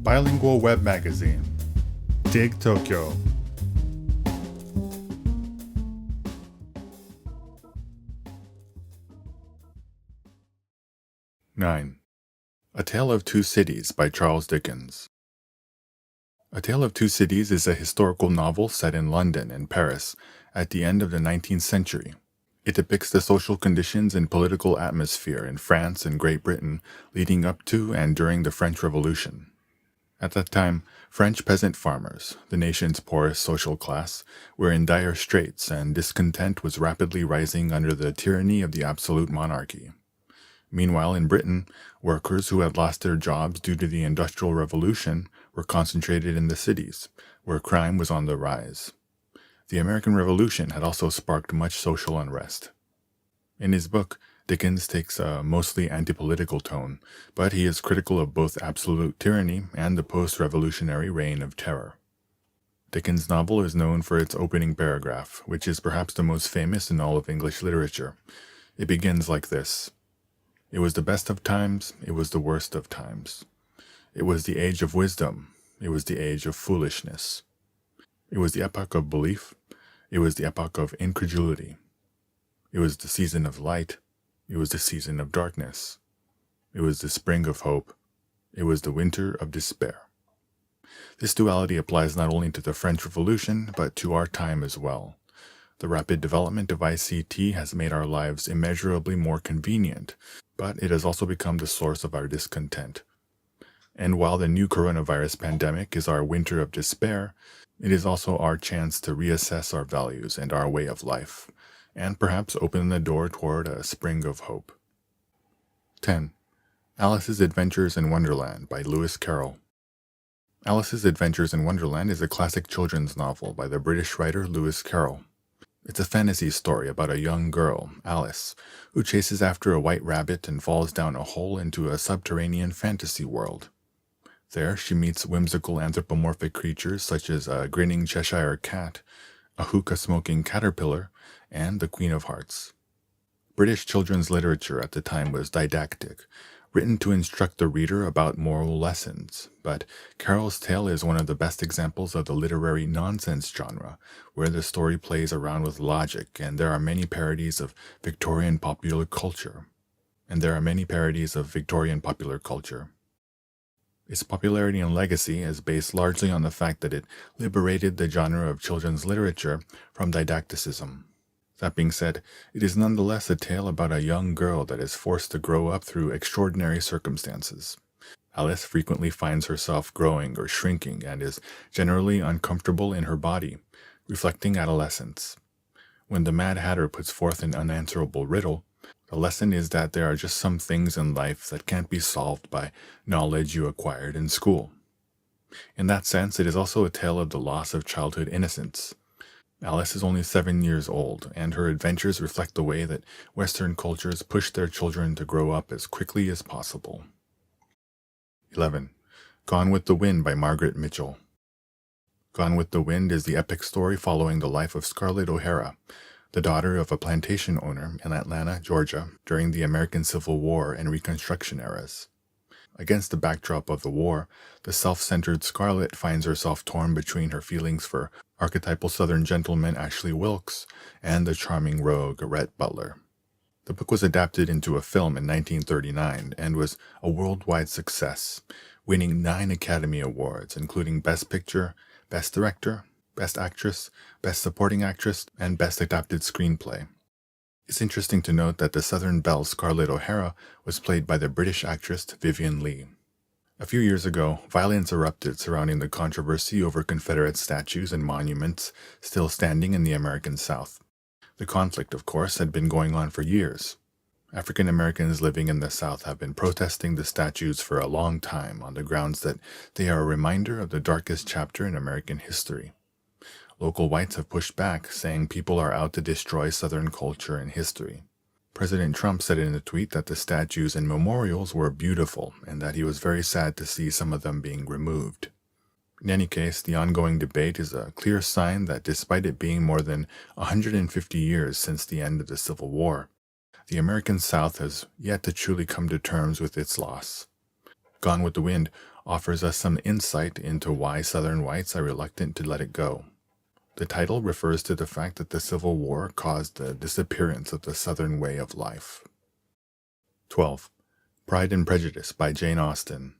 bilingual web magazine, Dig Tokyo. Nine. A Tale of Two Cities by Charles Dickens. A Tale of Two Cities is a historical novel set in London and Paris at the end of the 19th century. It depicts the social conditions and political atmosphere in France and Great Britain leading up to and during the French Revolution. At that time, French peasant farmers, the nation's poorest social class, were in dire straits, and discontent was rapidly rising under the tyranny of the absolute monarchy. Meanwhile, in Britain, workers who had lost their jobs due to the Industrial Revolution were concentrated in the cities, where crime was on the rise. The American Revolution had also sparked much social unrest. In his book, Dickens takes a mostly anti-political tone, but he is critical of both absolute tyranny and the post-revolutionary reign of terror. Dickens' novel is known for its opening paragraph, which is perhaps the most famous in all of English literature. It begins like this. It was the best of times, it was the worst of times. It was the age of wisdom, it was the age of foolishness. It was the epoch of belief, it was the epoch of incredulity. It was the season of light, it was the season of darkness. It was the spring of hope, it was the winter of despair. This duality applies not only to the French Revolution, but to our time as well. The rapid development of ICT has made our lives immeasurably more convenient, but it has also become the source of our discontent. And while the new coronavirus pandemic is our winter of despair, it is also our chance to reassess our values and our way of life, and perhaps open the door toward a spring of hope. 10. Alice's Adventures in Wonderland by Lewis Carroll. Alice's Adventures in Wonderland is a classic children's novel by the British writer Lewis Carroll. It's a fantasy story about a young girl, Alice, who chases after a white rabbit and falls down a hole into a subterranean fantasy world. There, she meets whimsical anthropomorphic creatures such as a grinning Cheshire cat, a hookah-smoking caterpillar, and the Queen of Hearts. British children's literature at the time was didactic, written to instruct the reader about moral lessons, but Carroll's tale is one of the best examples of the literary nonsense genre, where the story plays around with logic, and there are many parodies of Victorian popular culture. Its popularity and legacy is based largely on the fact that it liberated the genre of children's literature from didacticism. That being said, it is nonetheless a tale about a young girl that is forced to grow up through extraordinary circumstances. Alice frequently finds herself growing or shrinking and is generally uncomfortable in her body, reflecting adolescence. When the Mad Hatter puts forth an unanswerable riddle, the lesson is that there are just some things in life that can't be solved by knowledge you acquired in school. In that sense, it is also a tale of the loss of childhood innocence. Alice is only 7 years old, and her adventures reflect the way that Western cultures push their children to grow up as quickly as possible. 11. Gone with the Wind by Margaret Mitchell. Gone with the Wind is the epic story following the life of Scarlett O'Hara, the daughter of a plantation owner in Atlanta, Georgia, during the American Civil War and Reconstruction eras. Against the backdrop of the war, the self-centered Scarlett finds herself torn between her feelings for archetypal Southern gentleman Ashley Wilkes and the charming rogue Rhett Butler. The book was adapted into a film in 1939 and was a worldwide success, winning 9 Academy Awards, including Best Picture, Best Director, Best Actress, Best Supporting Actress, and Best Adapted Screenplay. It's interesting to note that the Southern belle Scarlett O'Hara was played by the British actress Vivien Leigh. A few years ago, violence erupted surrounding the controversy over Confederate statues and monuments still standing in the American South. The conflict, of course, had been going on for years. African Americans living in the South have been protesting the statues for a long time on the grounds that they are a reminder of the darkest chapter in American history. Local whites have pushed back, saying people are out to destroy Southern culture and history. President Trump said in a tweet that the statues and memorials were beautiful and that he was very sad to see some of them being removed. In any case, the ongoing debate is a clear sign that despite it being more than 150 years since the end of the Civil War, the American South has yet to truly come to terms with its loss. Gone with the Wind offers us some insight into why Southern whites are reluctant to let it go. The title refers to the fact that the Civil War caused the disappearance of the Southern way of life. 12. Pride and Prejudice by Jane Austen.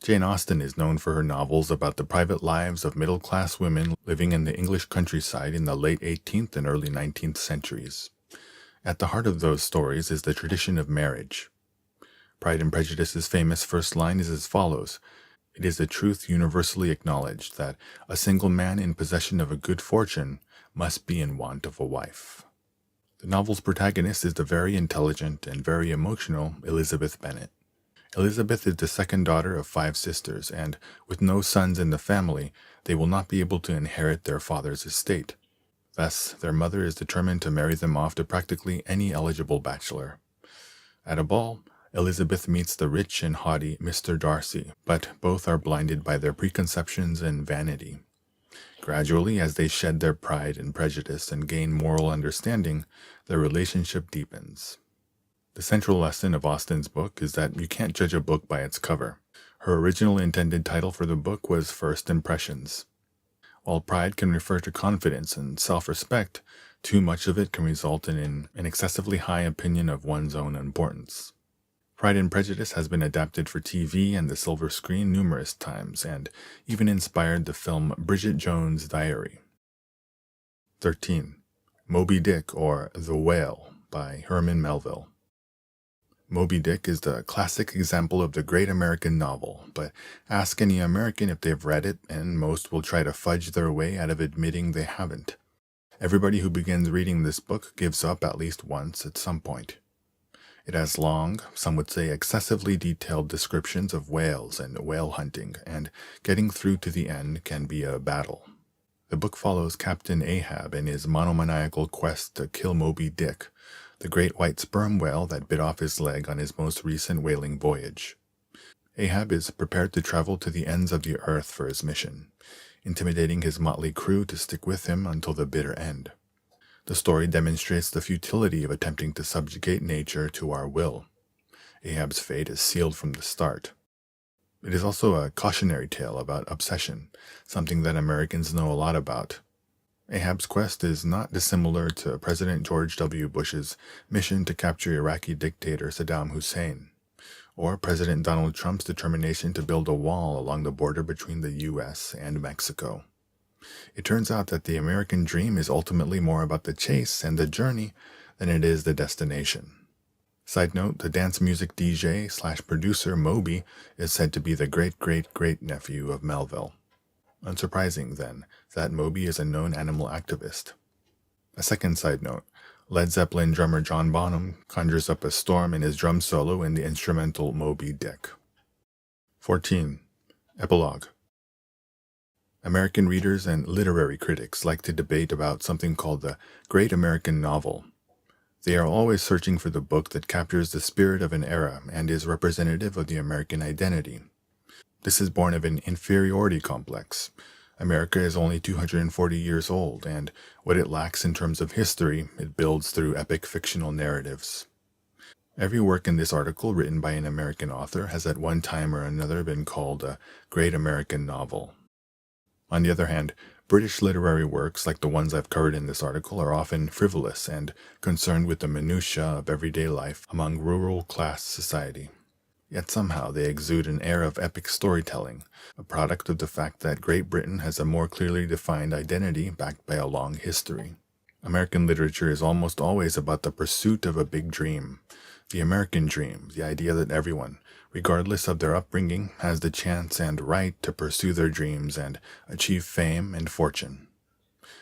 Jane Austen is known for her novels about the private lives of middle-class women living in the English countryside in the late 18th and early 19th centuries. At the heart of those stories is the tradition of marriage. Pride and Prejudice's famous first line is as follows: "It is a truth universally acknowledged that a single man in possession of a good fortune must be in want of a wife." The novel's protagonist is the very intelligent and very emotional Elizabeth Bennet. Elizabeth is the second daughter of 5 sisters, and with no sons in the family, they will not be able to inherit their father's estate. Thus, their mother is determined to marry them off to practically any eligible bachelor. At a ball, Elizabeth meets the rich and haughty Mr. Darcy, but both are blinded by their preconceptions and vanity. Gradually, as they shed their pride and prejudice and gain moral understanding, their relationship deepens. The central lesson of Austen's book is that you can't judge a book by its cover. Her original intended title for the book was First Impressions. While pride can refer to confidence and self-respect, too much of it can result in an excessively high opinion of one's own importance. Pride and Prejudice has been adapted for TV and the silver screen numerous times, and even inspired the film Bridget Jones' Diary. 13. Moby Dick, or The Whale, by Herman Melville. Moby Dick is the classic example of the great American novel, but ask any American if they've read it, and most will try to fudge their way out of admitting they haven't. Everybody who begins reading this book gives up at least once at some point. It has long, some would say excessively detailed descriptions of whales and whale hunting, and getting through to the end can be a battle. The book follows Captain Ahab in his monomaniacal quest to kill Moby Dick, the great white sperm whale that bit off his leg on his most recent whaling voyage. Ahab is prepared to travel to the ends of the earth for his mission, intimidating his motley crew to stick with him until the bitter end. The story demonstrates the futility of attempting to subjugate nature to our will. Ahab's fate is sealed from the start. It is also a cautionary tale about obsession, something that Americans know a lot about. Ahab's quest is not dissimilar to President George W. Bush's mission to capture Iraqi dictator Saddam Hussein, or President Donald Trump's determination to build a wall along the border between the U.S. and Mexico. It turns out that the American dream is ultimately more about the chase and the journey than it is the destination. Side note, the dance music DJ/producer Moby is said to be the great-great-great-nephew of Melville. Unsurprising, then, that Moby is a known animal activist. A second side note, Led Zeppelin drummer John Bonham conjures up a storm in his drum solo in the instrumental Moby Dick. 14. Epilogue. American readers and literary critics like to debate about something called the Great American Novel. They are always searching for the book that captures the spirit of an era and is representative of the American identity. This is born of an inferiority complex. America is only 240 years old, and what it lacks in terms of history, it builds through epic fictional narratives. Every work in this article written by an American author has at one time or another been called a Great American Novel. On the other hand, British literary works like the ones I've covered in this article are often frivolous and concerned with the minutiae of everyday life among rural class society. Yet somehow they exude an air of epic storytelling, a product of the fact that Great Britain has a more clearly defined identity backed by a long history. American literature is almost always about the pursuit of a big dream. The American dream, the idea that everyone, regardless of their upbringing, has the chance and right to pursue their dreams and achieve fame and fortune.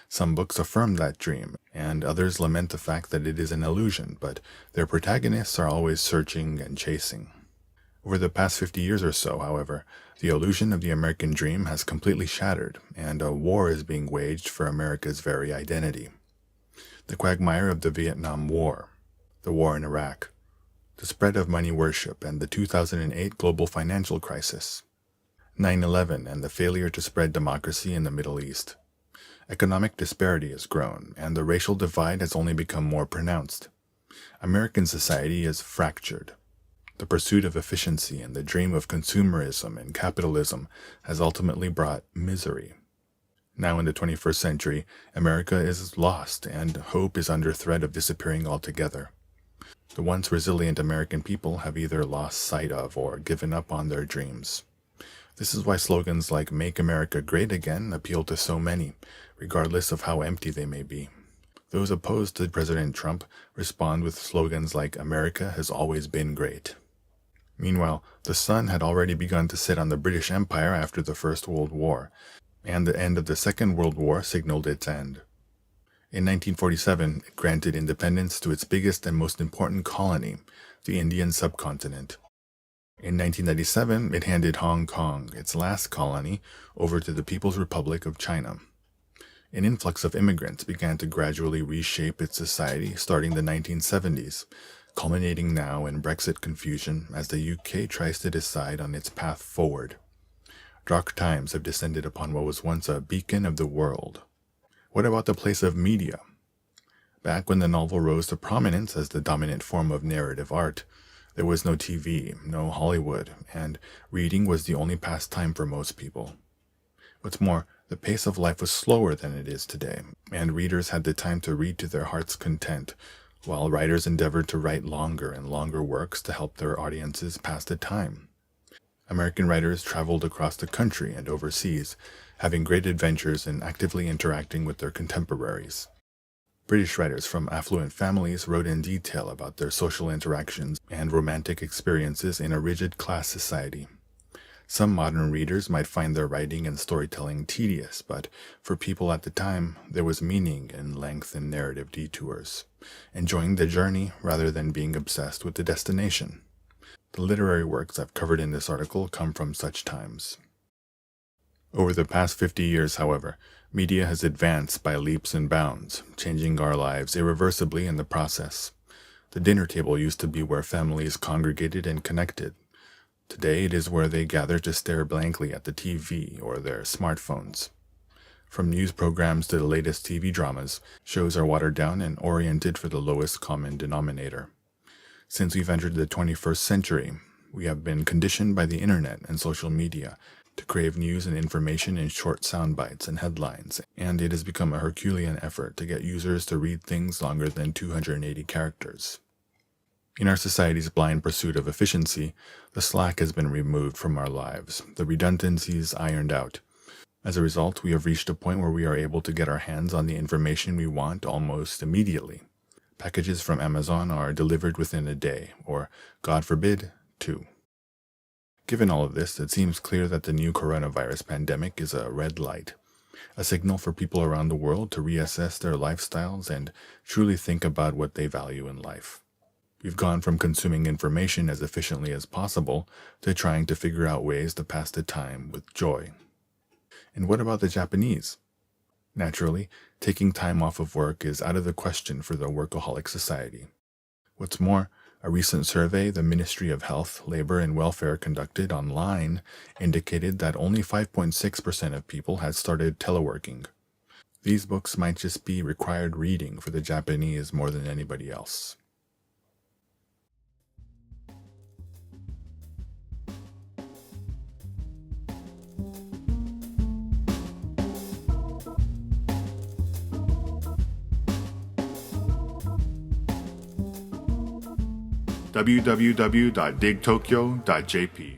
Some books affirm that dream, and others lament the fact that it is an illusion, but their protagonists are always searching and chasing. Over the past 50 years or so, however, the illusion of the American dream has completely shattered, and a war is being waged for America's very identity. The quagmire of the Vietnam War, the war in Iraq, the spread of money worship, and the 2008 global financial crisis, 9/11 and the failure to spread democracy in the Middle East. Economic disparity has grown, and the racial divide has only become more pronounced. American society is fractured. The pursuit of efficiency and the dream of consumerism and capitalism has ultimately brought misery. Now in the 21st century, America is lost and hope is under threat of disappearing altogether. The once resilient American people have either lost sight of or given up on their dreams. This is why slogans like "Make America Great Again" appeal to so many, regardless of how empty they may be. Those opposed to President Trump respond with slogans like "America has always been great." Meanwhile, the sun had already begun to set on the British Empire after the First World War, and the end of the Second World War signaled its end. In 1947, it granted independence to its biggest and most important colony, the Indian subcontinent. In 1997, it handed Hong Kong, its last colony, over to the People's Republic of China. An influx of immigrants began to gradually reshape its society starting the 1970s, culminating now in Brexit confusion as the UK tries to decide on its path forward. Dark times have descended upon what was once a beacon of the world. What about the place of media? Back when the novel rose to prominence as the dominant form of narrative art, there was no TV, no Hollywood, and reading was the only pastime for most people. What's more, the pace of life was slower than it is today, and readers had the time to read to their heart's content, while writers endeavored to write longer and longer works to help their audiences pass the time. American writers traveled across the country and overseas, having great adventures and actively interacting with their contemporaries. British writers from affluent families wrote in detail about their social interactions and romantic experiences in a rigid class society. Some modern readers might find their writing and storytelling tedious, but for people at the time, there was meaning in length and narrative detours, enjoying the journey rather than being obsessed with the destination. The literary works I've covered in this article come from such times. Over the past 50 years, however, media has advanced by leaps and bounds, changing our lives irreversibly in the process. The dinner table used to be where families congregated and connected. Today it is where they gather to stare blankly at the TV or their smartphones. From news programs to the latest TV dramas, shows are watered down and oriented for the lowest common denominator. Since we've entered the 21st century, we have been conditioned by the internet and social media to crave news and information in short sound bites and headlines, and it has become a Herculean effort to get users to read things longer than 280 characters. In our society's blind pursuit of efficiency, the slack has been removed from our lives, the redundancies ironed out. As a result, we have reached a point where we are able to get our hands on the information we want almost immediately. Packages from Amazon are delivered within a day, or, God forbid, 2. Given all of this, it seems clear that the new coronavirus pandemic is a red light, a signal for people around the world to reassess their lifestyles and truly think about what they value in life. We've gone from consuming information as efficiently as possible to trying to figure out ways to pass the time with joy. And what about the Japanese? Naturally, taking time off of work is out of the question for the workaholic society. What's more, a recent survey the Ministry of Health, Labor, and Welfare conducted online indicated that only 5.6% of people had started teleworking. These books might just be required reading for the Japanese more than anybody else. www.digtokyo.jp